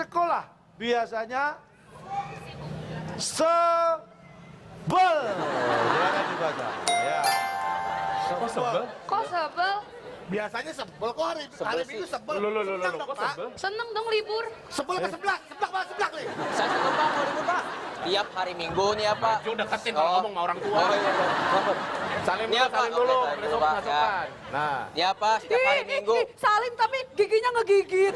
sekolah biasanya sebel. Silakan dibaca. Ya. Kok sebel? Kok sebel? Biasanya sebel kok hari Minggu sebel. Senang dong, Kok Pak. sebel? Seneng dong libur. Sebel apa seblak? Seblak Pak, seblak nih. Saya seneng Pak, mau libur Pak. Tiap hari Minggu nih ya Pak. Maju deketin kalau ngomong sama orang tua. Oh iya, iya. Salim Iya, dulu, Pak. salim dulu. Oke, salim dulu, Besok Pak. masukkan. Nah, Ya Pak, setiap hari Minggu. Salim tapi giginya ngegigit.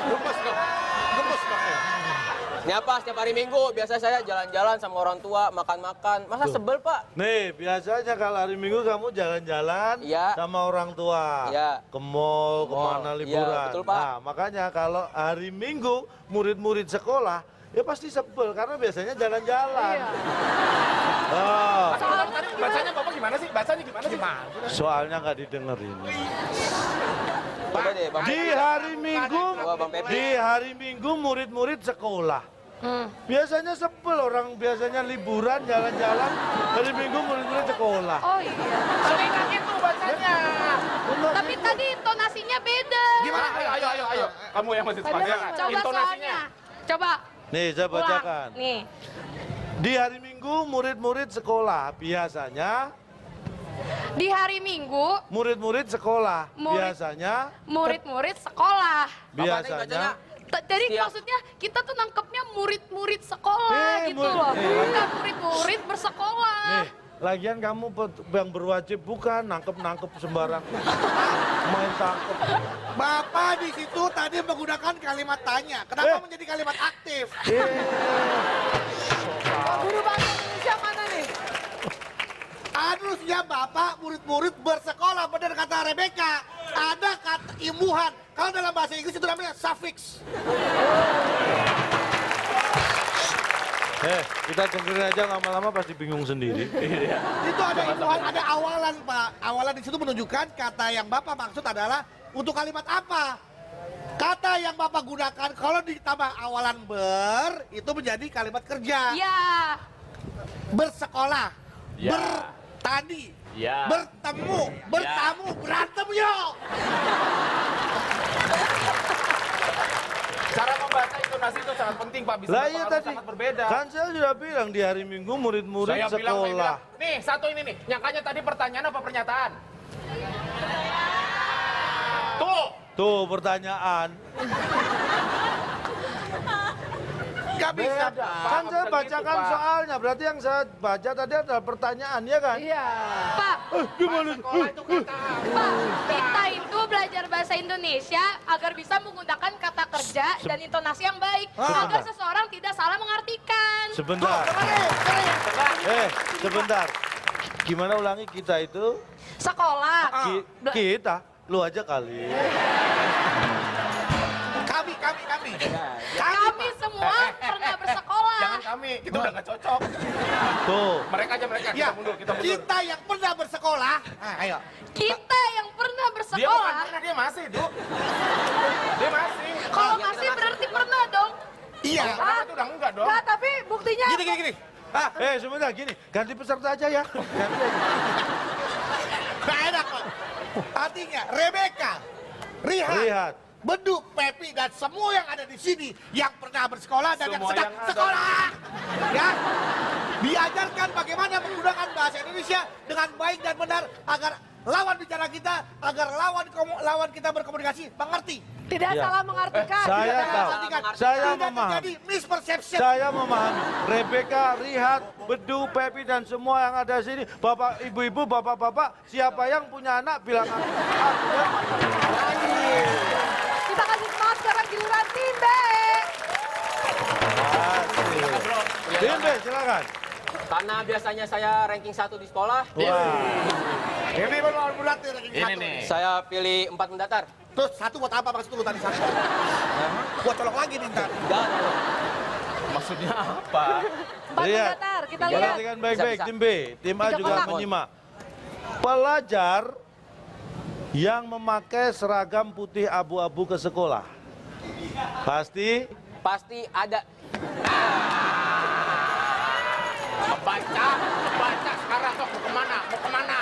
gemes dong. Gemes dong ya. Ya Pak, setiap hari Minggu. Biasa saya jalan-jalan sama orang tua, makan-makan. Masa sebel Pak? Nih, biasanya kalau hari Minggu kamu jalan-jalan Iya. sama orang tua. Iya. Ke mall, kemana Iya, liburan. betul, Pak. Nah, makanya kalau hari Minggu murid-murid sekolah, ya pasti sebel karena biasanya jalan-jalan. Oh, Bacanya Bapak gimana sih? Bacanya gimana sih? soalnya nggak didengerin. Coba deh Bang. Di hari Minggu, Coba, Bang Pepe. di hari Minggu murid-murid sekolah. Biasanya sebel orang biasanya liburan jalan-jalan, hari Minggu murid-murid sekolah. Oh iya. Selingan itu bacanya. Tapi tadi intonasinya beda. Gimana? Ayo. Kamu yang masih sepanjang. Coba soalnya. Coba. Nih saya Ulang. bacakan. Nih. Di hari Minggu murid-murid sekolah biasanya Di hari Minggu, murid-murid sekolah Murid. biasanya murid-murid sekolah. biasanya Jadi Setiap- maksudnya kita tuh nangkepnya murid-murid sekolah gitu murid- loh. nih. Bukan murid-murid bersekolah. nih lagian kamu yang berwajib bukan nangkep sembarang main tangkep. Bapak di situ tadi menggunakan kalimat tanya. Kenapa Eh. menjadi kalimat aktif? Guru bahasa Indonesia mana nih? Harusnya Bapak murid-murid bersekolah. Benar kata Rebecca. Ada kata imbuhan. Kalau dalam bahasa Inggris itu namanya suffix. Kita dengerin aja lama-lama pasti bingung sendiri. Itu ada imbuhan, ada awalan Pak. Awalan di situ menunjukkan kata yang Bapak maksud adalah untuk kalimat apa? Kata yang Bapak gunakan kalau ditambah awalan ber, itu menjadi kalimat kerja. Iya. Bersekolah, Ya. bertani, Ya. bertemu, bertamu, berantem yuk. Cara membaca intonasi itu sangat penting Pak. Bisa Lah iya berpengaruh tadi sangat berbeda. kan saya sudah bilang di hari Minggu murid-murid Saya sekolah. bilang. Nih, satu ini nih. Nyangkanya tadi pertanyaan apa pernyataan? Tuh pertanyaan. Gak bisa. Beda. Kan saya bisa bacakan gitu, Pak. soalnya, berarti yang saya baca tadi adalah pertanyaan, ya kan? Iya. Pak, Gimana? Sekolah itu kata. Pak, kita itu belajar bahasa Indonesia agar bisa menggunakan kata kerja dan intonasi yang baik. Agar seseorang tidak salah mengartikan. Sebentar. Sebentar. Gimana ulangi kita itu? Sekolah. Kita, lu aja kali. Kami. Kami semua pernah bersekolah. Jangan kami, itu udah gak cocok. Tuh. Mereka aja, Ya, kita mundur. kita yang pernah bersekolah. Nah, ayo. Kita yang pernah Dia bukan bersekolah. pernah, dia masih, Du. Dia masih. Kalau masih berarti pernah dong. Iya. Pernah itu udah enggak dong. Nah, tapi buktinya Gini. Ah, Sebentar gini, ganti peserta aja ya. Ganti aja. gak enak kok. Artinya Rebecca, Rihat, Lihat. Bedu, Pepi, dan semua yang ada di sini yang pernah bersekolah dan yang Semua sedang yang ada. sekolah. Ya, diajarkan bagaimana menggunakan bahasa Indonesia dengan baik dan benar agar lawan bicara kita, agar lawan kita berkomunikasi mengerti. tidak Ya. salah mengartikan. Saya Tidak tahu. mengartikan. Saya Tidak memahami. terjadi misperception. Saya memahami. Rebecca, Rihat, Bedu, Pepi, dan semua yang ada di sini. Bapak, ibu-ibu, bapak-bapak, siapa yang punya anak bilang aku. Ya. Kita kasih semangat sekarang giliran tim B. Tim B, silakan. Karena biasanya saya ranking 1 di sekolah, Wah. Ini benar bulat nih ranking Ini satu. nih. saya pilih 4 mendatar. Terus satu buat apa maksud lu tadi satu? Gua colok lagi nih ntar. Dan Maksudnya apa? Empat Lihat. mendatar, kita lihat. Perhatikan baik-baik Bisa. tim B. Tim A Tiga juga kotak. menyimak. Pelajar yang memakai seragam putih abu-abu ke sekolah. Pasti ada. Baca sekarang kok mau kemana?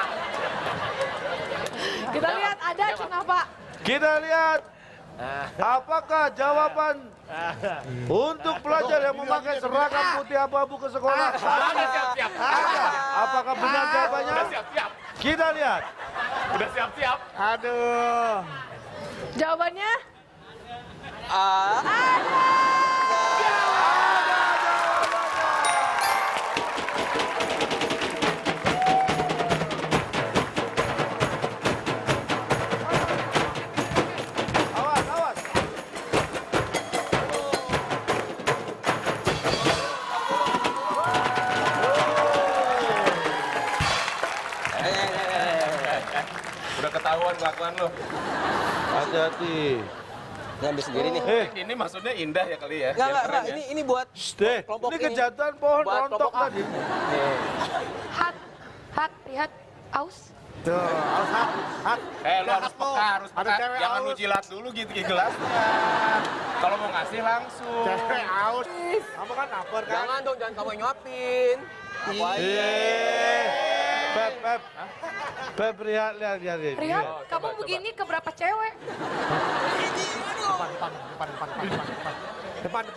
Kita lihat ada kenapa? kita lihat Apakah jawaban untuk pelajar yang memakai seragam putih abu-abu ke sekolah? Siap-siap. Ada. Apakah benar jawabannya? Udah siap-siap. Kita lihat. Udah siap-siap. Aduh. Jawabannya? Awas, awas. Udah ketahuan kelakuan lu. Hati-hati. Ngambil sendiri nih. Ini maksudnya indah ya kali ya. Enggak. Ini buat Deh, kelompok ini ini. kejahatan pohon Buat rontok kelompok A. tadi. Hat, lihat, aus. Tuh, hat. Lu harus peka, harus Ada peka. cewek Jangan lu aus. jilat dulu gitu gelasnya. Kalau mau ngasih langsung. Cewek aus. Kamu kan lapar kan? Jangan dong, jangan kamu yang nyuapin. Apa aja? Pep, lihat. Rian, kamu begini ke berapa cewek? Depan.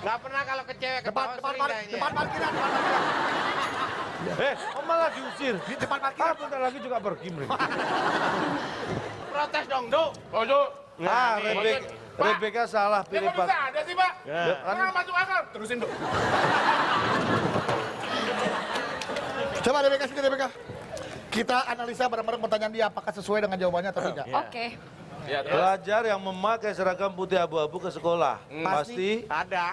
Gak pernah kalau ke cewek Depan parkiran. Kok malah diusir? Di depan parkiran. Bentar lagi juga pergi mereka. protes dong, Du. Oh, Du. Nah, nih. Rebecca salah Ya pilih kok bisa Pak. ada sih, Pak? Ya, kan. Nggak masuk akal. Terusin, Du. Coba Rebecca. Kita analisa bareng-bareng pertanyaan dia apakah sesuai dengan jawabannya atau tidak. Oke. Ya, terus. Pelajar yang memakai seragam putih abu-abu ke sekolah. Pasti. Ada.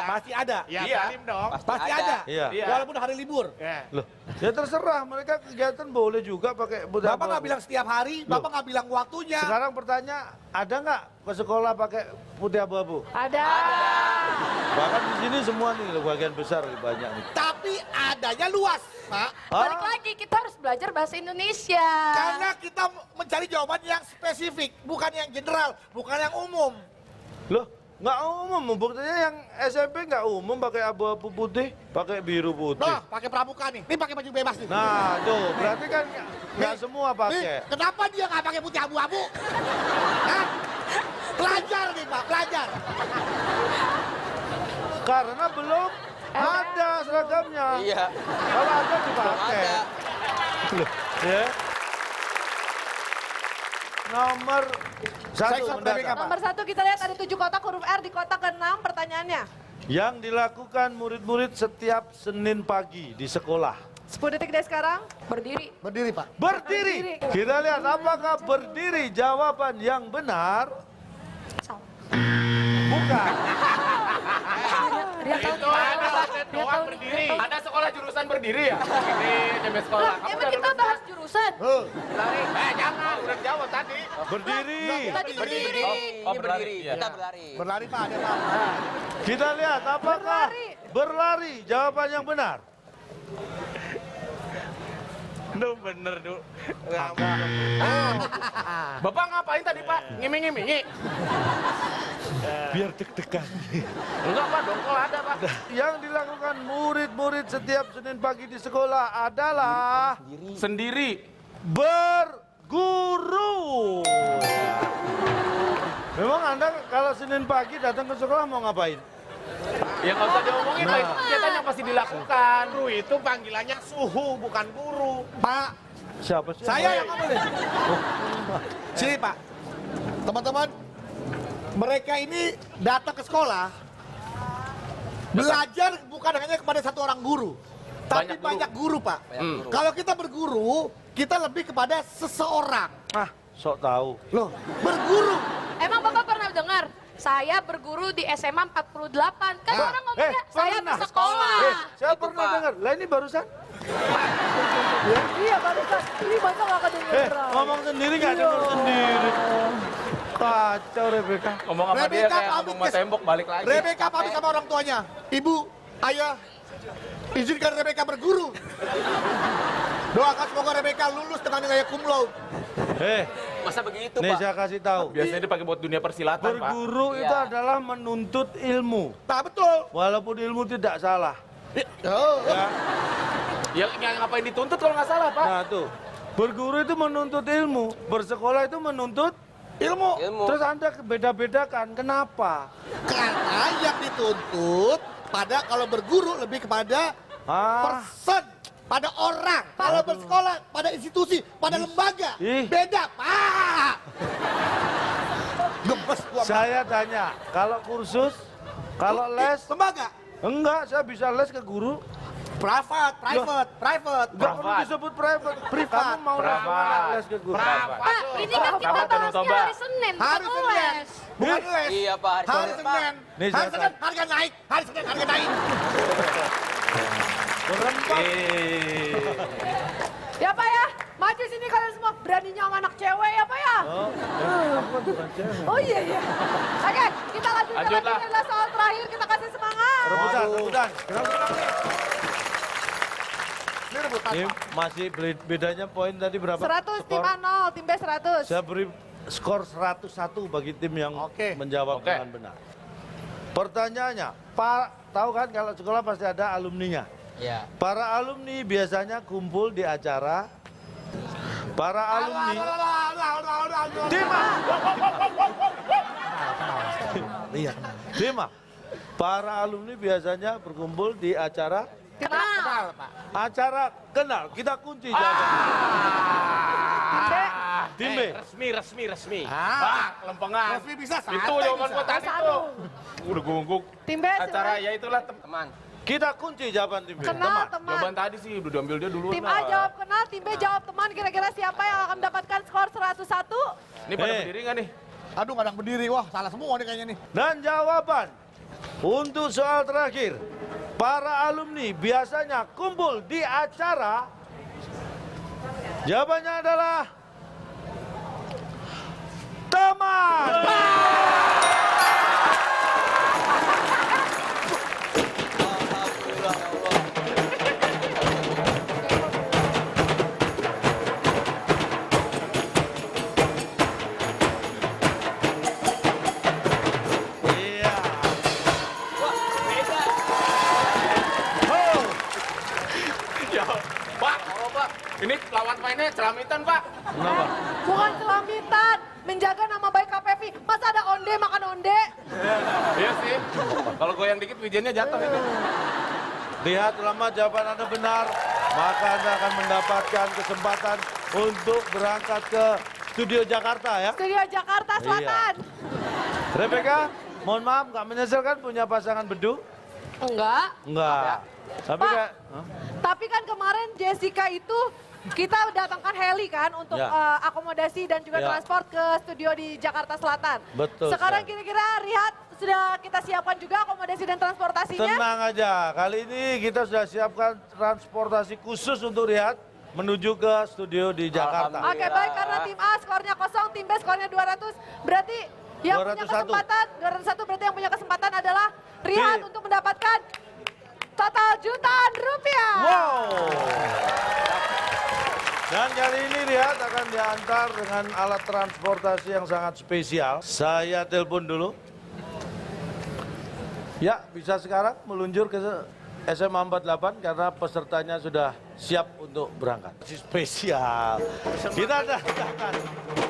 Pasti ada. Ya, Iya. Salim dong. Pasti ada. Iya. Iya. Walaupun hari libur. Loh, ya terserah. Mereka kegiatan boleh juga pakai putih Bapak abu-abu. nggak bilang setiap hari, Bapak nggak bilang waktunya. Sekarang pertanyaan, ada nggak ke sekolah pakai putih abu-abu? Ada. Bahkan di sini semua nih, loh, bagian besar banyak nih. Tapi adanya luas, Pak. Balik lagi, kita harus belajar bahasa Indonesia. Karena kita mencari jawaban yang spesifik, bukan yang general, bukan yang umum. Loh, nggak umum. Buktinya yang SMP nggak umum pakai abu-abu putih, pakai biru putih. Nah, pakai pramuka nih. Ini pakai baju bebas nih. Nah, tuh, berarti kan nggak semua Nih, pakai. kenapa dia nggak pakai putih abu-abu? Hah? Pelajar nih, Pak, pelajar. Karena belum ada seragamnya. Iya. Kalau ada dipakai. Ada. Loh, ya. Nomor Saya satu ikut mendadak. PBK, Pak. Nomor 1 kita lihat ada 7 kotak huruf R di kotak ke-6 pertanyaannya. Yang dilakukan murid-murid setiap Senin pagi di sekolah. 10 detik dari sekarang. Berdiri. Berdiri, Pak. Berdiri. Kita lihat apakah berdiri jawaban yang benar. Salah. Bukan. Rian tahu. Itu ada basket doang berdiri. Ada sekolah jurusan berdiri ya? Ini nyampe sekolah. Kamu Emang udah kita lulus bahas jurusan? lari? Jangan. Udah jawab tadi. Berdiri. Tadi berdiri. Ini berdiri. Iya. Kita berlari. Berlari, Pak, ada, Pak. Kita lihat apakah berlari jawaban yang benar. Duh, bener, Du. Bapak ngapain tadi, Pak? Ngiming-ngimingi? Biar deg-degan. Enggak, Pak. Dongkol ada, Pak. Yang dilakukan murid-murid setiap Senin pagi di sekolah adalah Sendiri. berguru. Memang Anda kalau Senin pagi datang ke sekolah mau ngapain? Ya nggak usah diomongin, Nah. Pak. Itu kegiatan yang pasti dilakukan. Guru itu panggilannya suhu, bukan guru. Pak, Siapa sih? saya yang ngomong nih. Sini, Pak. Teman-teman, mereka ini datang ke sekolah belajar bukan hanya kepada satu orang guru, tapi Banyak guru. banyak guru, Pak. Banyak guru. Kalau kita berguru, kita lebih kepada seseorang. Ah, sok tahu. Loh, berguru. Emang Bapak pernah dengar? Saya berguru di SMA 48. Kan orang ngomongnya, saya pernah. bersekolah. Saya Itu, pernah Pak. dengar. Lah ini barusan. Iya barusan. Ini Bapak gak kedengeran. Ngomong sendiri nggak dengar sendiri. Kacau Rebecca. Ngomong sama dia Rebecca kayak pamit ngomong sama ke- tembok, balik lagi. Rebecca pamit sama orang tuanya. Ibu, ayah, izinkan Rebecca berguru. Doakan semoga Rebecca lulus dengan nilai cum laude. Masa begitu, Nih Pak? saya kasih tahu. Biasanya dipakai buat dunia persilatan, Pak. Berguru Iya. itu adalah menuntut ilmu. Nah, betul. Walaupun ilmu tidak salah. Oh, Ya. Ya, yang ngapain dituntut kalau nggak salah, Pak? Nah tuh. Berguru itu menuntut ilmu, bersekolah itu menuntut ilmu. Ilmu. Terus Anda beda-bedakan, kenapa? Karena yang dituntut pada kalau berguru lebih kepada person, pada orang. Kalau bersekolah pada institusi, pada lembaga. Ih. Beda, Pak. Gemes gua. Saya tanya, kalau kursus, kalau les, Lembaga. enggak, saya bisa les ke guru. Private. Enggak perlu disebut private. Kamu mau les ke guru? Pak, ini kan kita bahasnya hari Senin, Hari bukan Senin. les. Bukan les. Iya, Pak, hari Hari Senin, Pak. Senin. Nih, Hari saya Senin harga naik. Hari Senin harga naik. Berempat. Ya Pak ya, maju sini kalian semua. Beraninya sama anak cewek ya Pak ya. Aku kan bukan cewek. Oh iya. Oke, kita lanjutkan lagi. Lanjutlah. Ini adalah soal terakhir, kita kasih semangat. Rebutan. Ini rebutan. Ini masih bedanya poin tadi berapa? 100 tim Skor? A 0, tim B 100. Saya beri skor 101 bagi tim yang menjawab Oke. dengan benar. Pertanyaannya, Pak, tahu kan kalau sekolah pasti ada alumninya. Iya. Para alumni biasanya kumpul di acara. Para alumni. Dima. Dima. Para alumni biasanya berkumpul di acara. Kenal. Acara kenal. Kita kunci jawabannya. Tim B. Tim B. Resmi. Pak, lempengan. Resmi bisa, santai Itu jawaban bisa. gua tadi tuh. Udah gungguk. Tim B. Acara silakan. ya itulah Teman. Kita kunci jawaban tim B. Kenal Jawaban teman. tadi sih udah diambil dia dulu. Tim A jawab kenal, tim B jawab teman. Kira-kira siapa yang akan mendapatkan skor 101? Ini pada Eh. berdiri nggak nih? Aduh, kadang berdiri. Wah, salah semua nih kayaknya nih. Dan jawaban untuk soal terakhir. Para alumni biasanya kumpul di acara. Jawabannya adalah teman. Alhamdulillah ya Allah. Iya. Wah, beda. Oh. Ya, Pak. Oh, Pak. Ini lawan mainnya celamitan, Pak. Kenapa? Bukan celamitan, menjaga nama baik KPV. Masa ada onde makan onde? Iya sih. Kalau goyang dikit wijennya jatuh itu. Lihat selama jawaban Anda benar, maka Anda akan mendapatkan kesempatan untuk berangkat ke studio Jakarta ya. Studio Jakarta Selatan. Rebecca, mohon maaf nggak menyesal kan punya pasangan bedu? Enggak. Enggak. Tapi Pak. kayak, Tapi kan kemarin Jessica itu kita datangkan heli kan untuk Ya. akomodasi dan juga Ya. transport ke studio di Jakarta Selatan. Betul Sekarang sekali. kira-kira Rihat sudah kita siapkan juga akomodasi dan transportasinya? tenang aja, kali ini kita sudah siapkan transportasi khusus untuk Riyad menuju ke studio di Jakarta. Oke baik, karena tim A skornya 0, tim B skornya 200. Berarti yang punya 201. kesempatan, 201 berarti yang punya kesempatan adalah Rihat untuk mendapatkan total jutaan rupiah. Wow. Dan kali ini Riyad akan diantar dengan alat transportasi yang sangat spesial. Saya telepon dulu. Ya, bisa sekarang meluncur ke SMA 48 karena pesertanya sudah siap untuk berangkat. Spesial. Kita datangkan.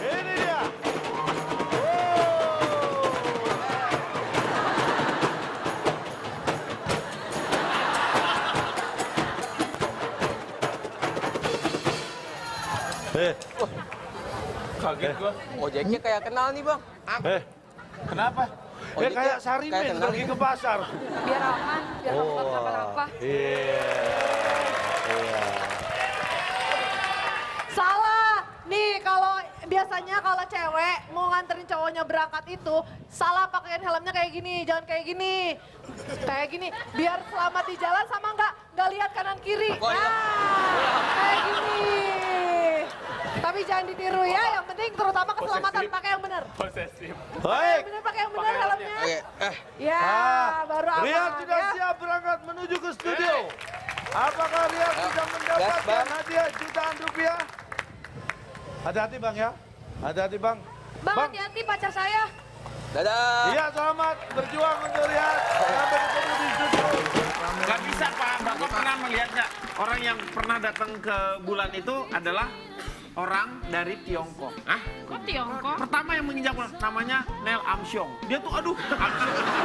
Ini dia. Kaget gua. Ojeknya kayak kenal nih, Bang. Kenapa? Kayak Sarimin kayak kenal pergi gitu. ke pasar. Biar aman, biar kamu nggak kenapa-napa. Iya. Iya. Salah. Nih kalau biasanya kalau cewek mau nganterin cowoknya berangkat itu salah pakaian helmnya kayak gini, jangan kayak gini. Kayak gini, biar selamat di jalan sama nggak lihat kanan kiri. Oh, iya. Nah, kayak gini. Tapi jangan ditiru ya, yang penting terutama keselamatan Posesif. pakai yang benar. Posesif. Baik. Bener pakai yang benar helmnya. Oke, Ya, baru aman Riyad sudah ya. siap berangkat menuju ke studio. Apakah Riyad sudah mendapatkan Bang. hadiah jutaan rupiah? Hati-hati Bang ya. Hati-hati Bang. Bang, hati-hati pacar saya. dadah. Iya selamat berjuang untuk Riyad. Sampai ketemu di studio. Gak bisa Pak, Bapak pernah melihat nggak orang yang pernah datang ke bulan itu adalah orang dari Tiongkok. Hah? Kok Tiongkok? Pertama yang menginjak namanya Neil Armstrong. Dia tuh aduh, Armstrong.